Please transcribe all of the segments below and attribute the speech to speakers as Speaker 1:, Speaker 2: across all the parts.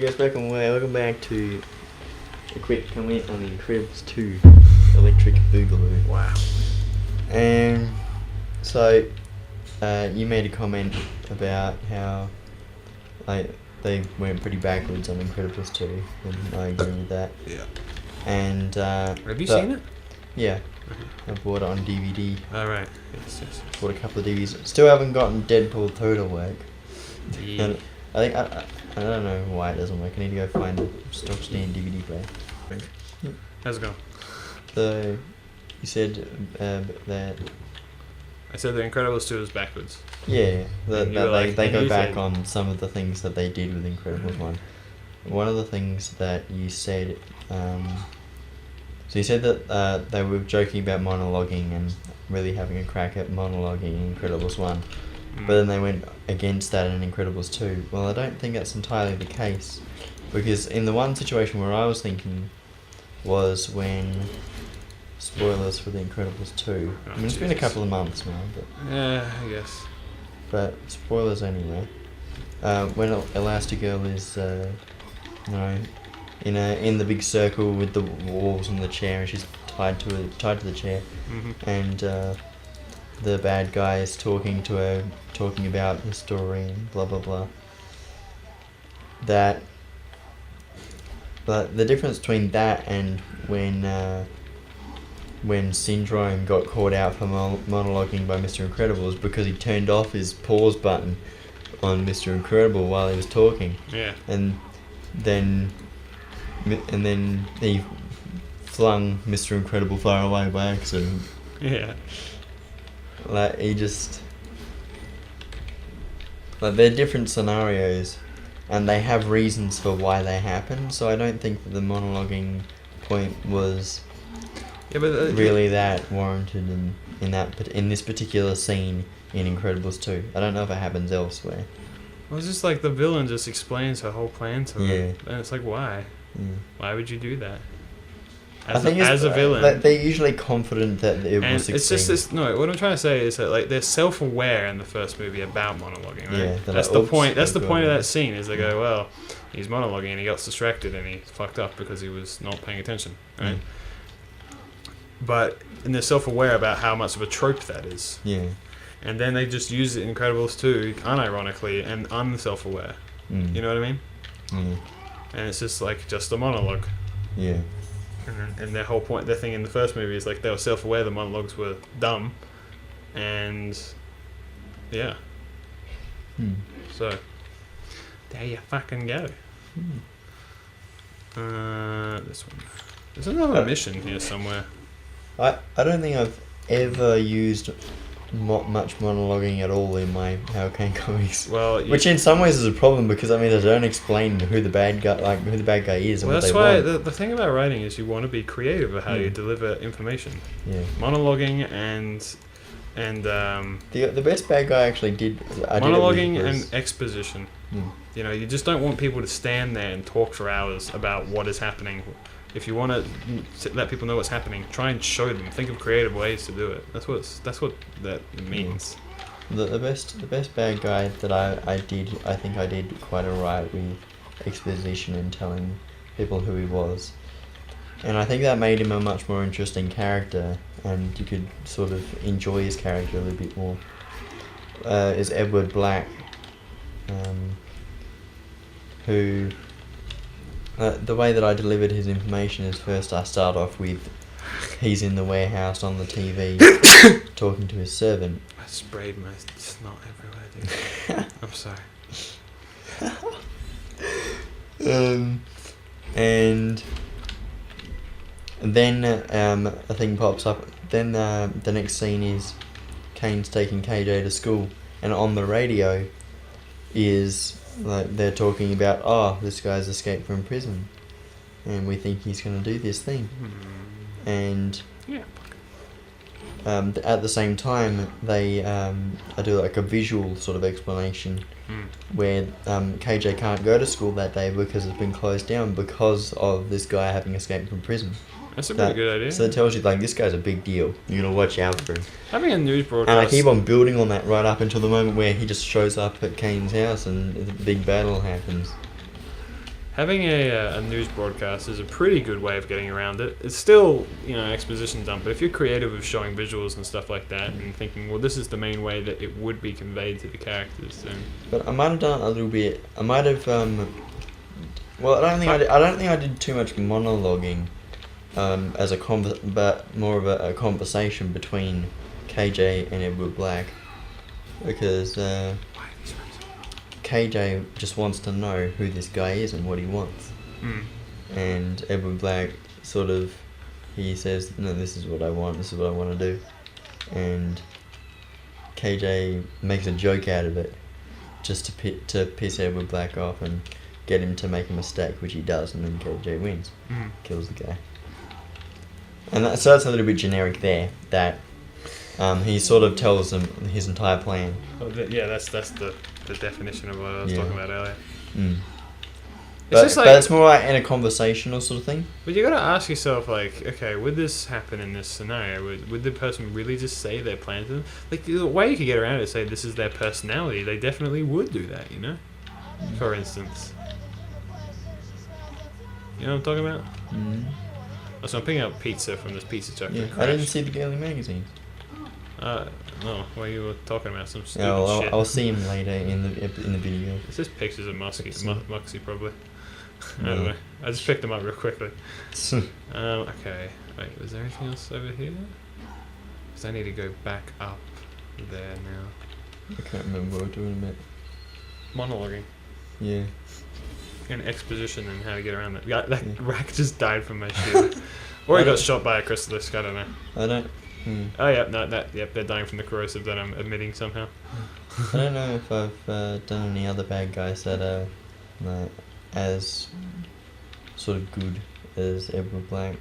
Speaker 1: Yes, welcome back to a quick comment on the Incredibles 2 Electric Boogaloo.
Speaker 2: Wow.
Speaker 1: And so, you made a comment about how they went pretty backwards on Incredibles 2, and I agree with that.
Speaker 2: Yeah.
Speaker 1: And
Speaker 2: have you seen it?
Speaker 1: Yeah, I bought it on DVD.
Speaker 2: Oh, right. Yes.
Speaker 1: Bought a couple of DVDs. Still haven't gotten Deadpool 2 to work.
Speaker 2: Yeah.
Speaker 1: And I think I don't know why it doesn't work. I need to go find the stock stand DVD player.
Speaker 2: How's it going?
Speaker 1: So, you said that...
Speaker 2: I said The Incredibles 2 is backwards.
Speaker 1: Yeah,
Speaker 2: And
Speaker 1: they go back on some of the things that they did with Incredibles 1. One of the things that you said... so you said that they were joking about monologuing and really having a crack at monologuing in Incredibles 1. But then they went against that in Incredibles 2. Well, I don't think that's entirely the case. Because in the one situation where I was thinking was when... Spoilers for The Incredibles 2.
Speaker 2: Oh,
Speaker 1: I mean, it's been a couple of months now, but...
Speaker 2: Yeah, I guess.
Speaker 1: But spoilers anyway. When Elastigirl is, in the big circle with the walls and the chair, and she's tied to the chair, and the bad guy is talking to her, talking about the story and blah blah blah. But the difference between that and when Syndrome got caught out for monologuing by Mr. Incredible is because he turned off his pause button on Mr. Incredible while he was talking.
Speaker 2: Yeah.
Speaker 1: And then he flung Mr. Incredible far away by accident.
Speaker 2: Yeah.
Speaker 1: Like, he just... Like, they're different scenarios, and they have reasons for why they happen, so I don't think that the monologuing point was...
Speaker 2: Yeah, but
Speaker 1: really that warranted in this particular scene in Incredibles 2. I don't know if it happens elsewhere.
Speaker 2: Well, it's just like the villain just explains her whole plan to her. And it's like, why?
Speaker 1: Yeah.
Speaker 2: Why would you do that?
Speaker 1: As a villain. They're usually confident that it will succeed.
Speaker 2: It's just this, no, what I'm trying to say is that like they're self-aware in the first movie about monologuing, right?
Speaker 1: Yeah,
Speaker 2: that's the point. That's the point of that scene. Is they go, well, he's monologuing and he got distracted and he fucked up because he was not paying attention, right? But and they're self-aware about how much of a trope that is.
Speaker 1: Yeah.
Speaker 2: And then they just use it in Incredibles 2, unironically and unself-aware. You know what I mean? And it's just like just a monologue.
Speaker 1: Yeah.
Speaker 2: And their whole point, their thing in the first movie is like they were self-aware the monologues were dumb, and yeah. So there you fucking go. This one. There's another mission here somewhere.
Speaker 1: I don't think I've ever used much monologuing at all in my Hurricane comics.
Speaker 2: Well,
Speaker 1: which in some ways is a problem because I mean they don't explain who the bad guy is.
Speaker 2: Well,
Speaker 1: and
Speaker 2: that's
Speaker 1: what
Speaker 2: why
Speaker 1: they want.
Speaker 2: the thing about writing is you want to be creative with how you deliver information.
Speaker 1: Yeah.
Speaker 2: Monologuing and
Speaker 1: the best bad guy actually did.
Speaker 2: Monologuing and exposition. You know, you just don't want people to stand there and talk for hours about what is happening. If you want to let people know what's happening, try and show them. Think of creative ways to do it. That's what that means.
Speaker 1: The best bad guy that I think I did quite alright with exposition and telling people who he was, and I think that made him a much more interesting character, and you could sort of enjoy his character a little bit more. Is Edward Black, who. The way that I delivered his information is first I start off with he's in the warehouse on the TV talking to his servant.
Speaker 2: I sprayed my snot everywhere, dude. I'm sorry.
Speaker 1: And then a thing pops up. Then the next scene is Kane's taking KJ to school, and on the radio is... Like they're talking about, this guy's escaped from prison, and we think he's going to do this thing. And at the same time, they I do like a visual sort of explanation where KJ can't go to school that day because it's been closed down because of this guy having escaped from prison.
Speaker 2: That's a pretty good idea.
Speaker 1: So it tells you, like, this guy's a big deal. You're going to watch out for him.
Speaker 2: Having a news broadcast...
Speaker 1: And I keep on building on that right up until the moment where he just shows up at Kane's house and the big battle happens.
Speaker 2: having a news broadcast is a pretty good way of getting around it. It's still, exposition dump, but if you're creative with showing visuals and stuff like that and thinking, well, this is the main way that it would be conveyed to the characters, then...
Speaker 1: But I might have done a little bit... I might have... well, I don't think I did too much monologuing as but more of a conversation between KJ and Edward Black. Because KJ just wants to know who this guy is and what he wants. And Edward Black he says, no, this is what I want, this is what I want to do. And KJ makes a joke out of it just to piss Edward Black off and get him to make a mistake, which he does, and then KJ wins. Kills the guy. And so that's a little bit generic there, that he sort of tells them his entire plan.
Speaker 2: That's the definition of what I was talking about earlier.
Speaker 1: But it's more like in a conversational sort of thing.
Speaker 2: But you gotta ask yourself, like, okay, would this happen in this scenario? Would the person really just say their plan to them? Like, the way you could get around it is say this is their personality. They definitely would do that, For instance. You know what I'm talking about? So I'm picking up pizza from this pizza truck.
Speaker 1: Yeah, I didn't see the girly magazine.
Speaker 2: No, well, you were talking about some stupid shit.
Speaker 1: I'll see him later in the video.
Speaker 2: It's just pictures of Muxie probably. I don't know. I just picked them up real quickly. Okay. Wait, was there anything else over here? Because I need to go back up there now.
Speaker 1: I can't remember what we're doing about.
Speaker 2: Monologuing.
Speaker 1: Yeah.
Speaker 2: And exposition and how to get around that. That rack just died from my shield. Or he got shot by a chrysalis, I don't know.
Speaker 1: I don't...
Speaker 2: Oh yeah, no, they're dying from the corrosive that I'm emitting somehow.
Speaker 1: I don't know if I've done any other bad guys that are as sort of good as Edward Black.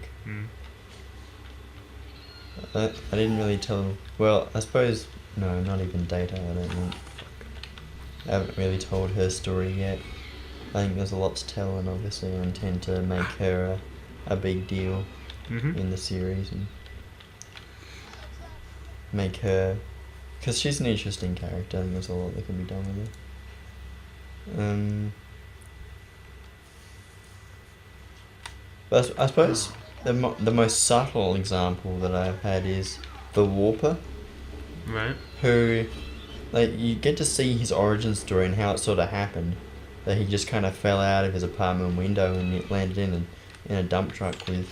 Speaker 1: I didn't really tell... Well, I suppose... No, not even Data, I don't think. I haven't really told her story yet. I think there's a lot to tell, and obviously I intend to make her a big deal in the series and make her... Because she's an interesting character. I think there's a lot that can be done with her. But I suppose the most subtle example that I've had is the Warper.
Speaker 2: Right.
Speaker 1: Who, like, you get to see his origin story and how it sort of happened. That he just kind of fell out of his apartment window and it landed in a dump truck with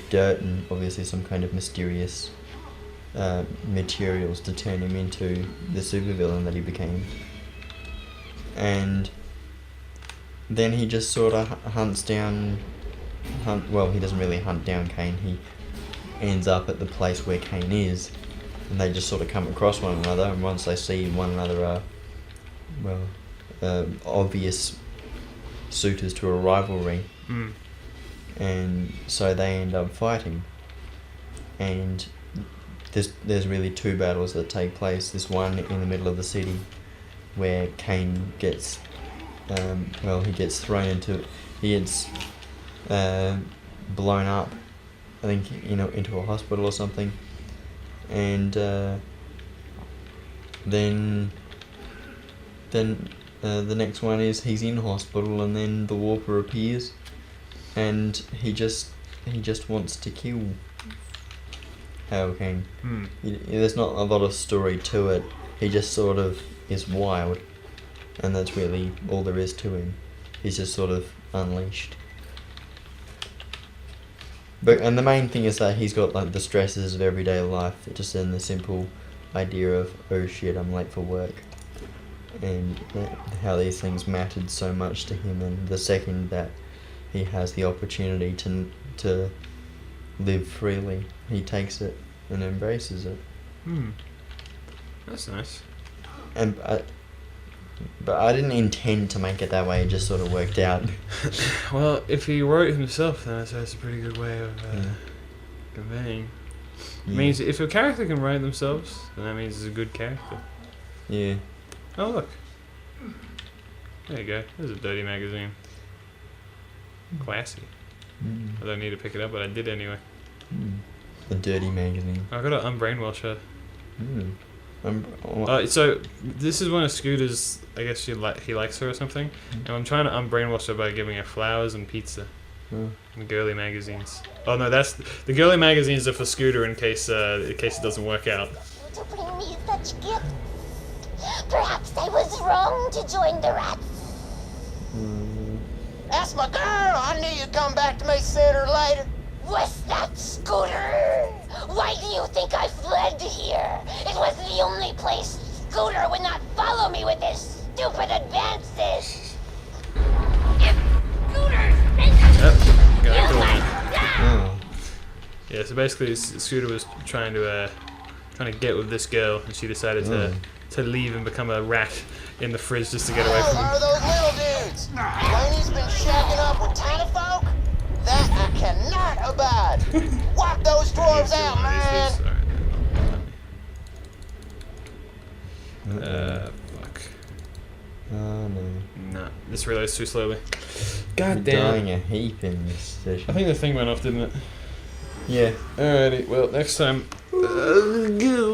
Speaker 1: dirt and obviously some kind of mysterious materials to turn him into the supervillain that he became. And then he just sort of well, he doesn't really hunt down Kane. He ends up at the place where Kane is, and they just sort of come across one another, and once they see one another obvious suitors to a rivalry, and so they end up fighting. And there's really two battles that take place. This one in the middle of the city, where Kane gets, he gets blown up, I think, into a hospital or something, and then the next one is he's in hospital, and then the Warper appears, and he just wants to kill Hale Kane. There's not a lot of story to it. He just sort of is wild, and that's really all there is to him. He's just sort of unleashed. And the main thing is that he's got like the stresses of everyday life, just in the simple idea of, oh shit, I'm late for work, and how these things mattered so much to him, and the second that he has the opportunity to live freely, he takes it and embraces it.
Speaker 2: That's nice.
Speaker 1: But I didn't intend to make it that way, it just sort of worked out.
Speaker 2: Well, if he wrote it himself, then that's a pretty good way of conveying. It means if a character can write themselves, then that means it's a good character.
Speaker 1: Yeah.
Speaker 2: Oh, look. There you go. There's a dirty magazine. Classy. I don't need to pick it up, but I did anyway.
Speaker 1: A dirty magazine.
Speaker 2: I gotta unbrainwash her. So this is one of Scooter's. I guess he likes her or something. And I'm trying to unbrainwash her by giving her flowers and pizza. And girly magazines. Oh no, that's the girly magazines are for Scooter in case it doesn't work out.
Speaker 3: To bring me such gifts. Perhaps I was wrong to join the rats.
Speaker 4: That's my girl. I knew you'd come back to me sooner or later.
Speaker 3: Was that Scooter? Why do you think I fled here? It was the only place Scooter would not follow me with his stupid advances. If Scooter's
Speaker 2: Yeah, so basically Scooter was trying to get with this girl, and she decided to leave and become a rat in the fridge just to get away from him.
Speaker 4: Are those little dudes? Laney's been shacking up with tiny folk? That I cannot abide. Wipe those dwarves out, man.
Speaker 2: Fuck.
Speaker 1: Oh no.
Speaker 2: Nah, this reloads too slowly. God
Speaker 1: We're
Speaker 2: damn.
Speaker 1: dying a heap in this session.
Speaker 2: I think the thing went off, didn't it?
Speaker 1: Yeah.
Speaker 2: Alrighty, well, next time. Go.